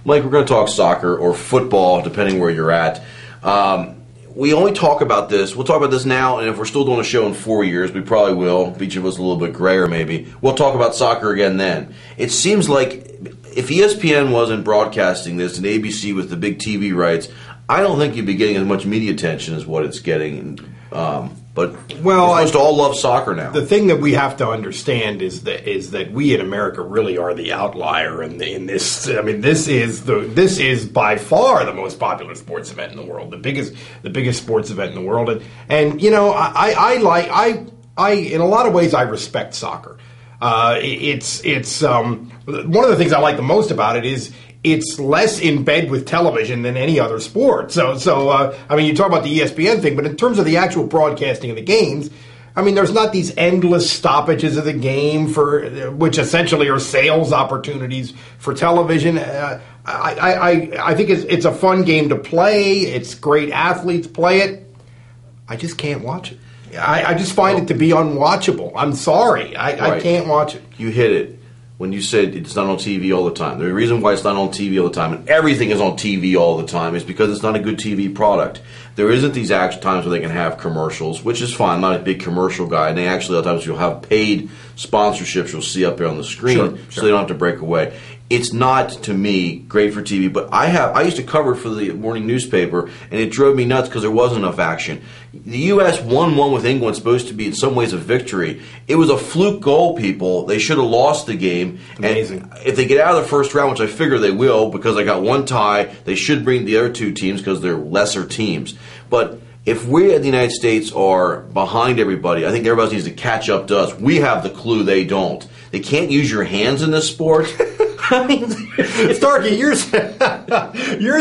Mike, we're going to talk soccer or football, depending where you're at. We only talk about this. We'll talk about this now, and if we're still doing a show in 4 years, we probably will. Each of us a little bit grayer, maybe. We'll talk about soccer again then. It seems like if ESPN wasn't broadcasting this and ABC with the big TV rights, I don't think you'd be getting as much media attention as what it's getting. But we're supposed to all love soccer now. The thing that we have to understand is that we in America really are the outlier in this. I mean, this is by far the most popular sports event in the world, the biggest sports event in the world, and you know, I in a lot of ways I respect soccer. It's one of the things I like the most about it is it's less in bed with television than any other sport. So I mean, you talk about the ESPN thing, but in terms of the actual broadcasting of the games, I mean, there's not these endless stoppages of the game which essentially are sales opportunities for television. I think it's a fun game to play. It's great athletes play it. I just can't watch it. I just find it to be unwatchable. I'm sorry. I can't watch it. You hit it when you said it's not on TV all the time. The reason why it's not on TV all the time, and everything is on TV all the time, is because it's not a good TV product. There isn't these actual times where they can have commercials, which is fine. I'm not a big commercial guy. And they actually, a lot of times, you'll have paid sponsorships you'll see up there on the screen, so they don't have to break away. It's not, to me, great for TV, but I used to cover it for the morning newspaper, and it drove me nuts because there wasn't enough action. The U.S. 1-1 with England, supposed to be in some ways a victory. It was a fluke goal, people. They should have lost the game. Amazing. And if they get out of the first round, which I figure they will, because they got one tie, they should bring the other two teams because they're lesser teams. But if we in the United States are behind everybody, I think everybody needs to catch up to us. We have the clue, they don't. They can't use your hands in this sport. I mean, Starkey, you're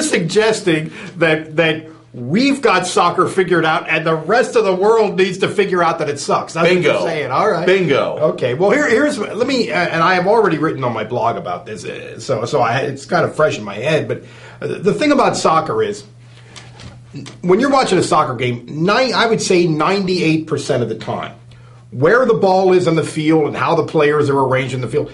suggesting that we've got soccer figured out, and the rest of the world needs to figure out that it sucks. That's Bingo. what you're saying. All right. Bingo. Okay. Well, let me. And I have already written on my blog about this, so it's kind of fresh in my head. But the thing about soccer is, when you're watching a soccer game, I would say 98% of the time, where the ball is on the field and how the players are arranged in the field,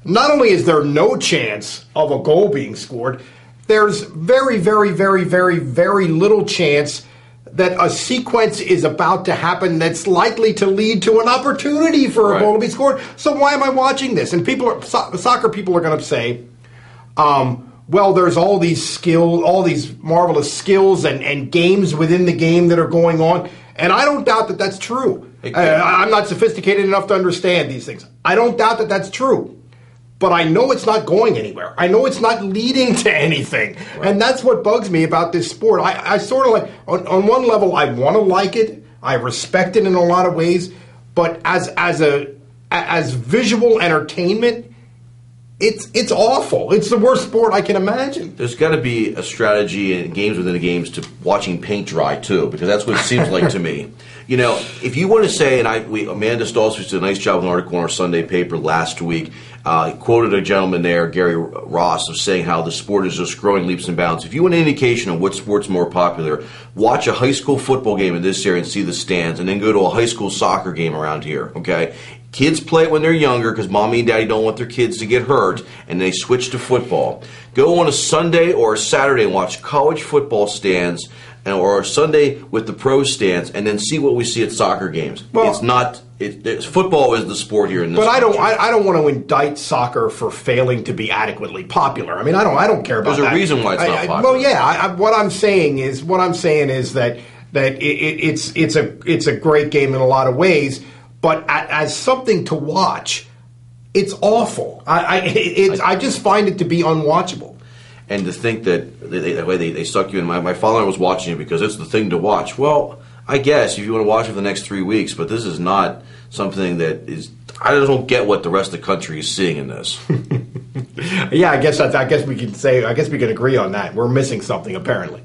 not only is there no chance of a goal being scored, there's very, very, very, very, very little chance that a sequence is about to happen that's likely to lead to an opportunity for a goal to be scored. So why am I watching this? And soccer people are going to say, well, there's all these marvelous skills and games within the game that are going on. And I don't doubt that that's true. I'm not sophisticated enough to understand these things. I don't doubt that that's true. But I know it's not going anywhere. I know it's not leading to anything. Right. And that's what bugs me about this sport. I sort of like, on one level, I want to like it. I respect it in a lot of ways. But as visual entertainment, it's awful. It's the worst sport I can imagine. There's got to be a strategy in games within the games to watching paint dry, too, because that's what it seems like to me. You know, if you want to say, and Amanda Stolz did a nice job with an article in our Sunday paper last week, quoted a gentleman there, Gary Ross, of saying how the sport is just growing leaps and bounds. If you want an indication of what sport's more popular, watch a high school football game in this area and see the stands, and then go to a high school soccer game around here, okay? Kids play it when they're younger because mommy and daddy don't want their kids to get hurt, and they switch to football. Go on a Sunday or a Saturday and watch college football stands, or a Sunday with the pro stands, and then see what we see at soccer games. Well, it's not. Football is the sport here in this. But I don't want to indict soccer for failing to be adequately popular. I mean, I don't care about that. There's a reason why it's not popular. Well, yeah. What I'm saying is that it's a great game in a lot of ways, but as something to watch, it's awful. I just find it to be unwatchable. And to think that the way they suck you in. My father was watching it because it's the thing to watch. Well, I guess if you want to watch it for the next 3 weeks, but this is not something that is. I don't get what the rest of the country is seeing in this. Yeah, I guess we can agree on that. We're missing something apparently.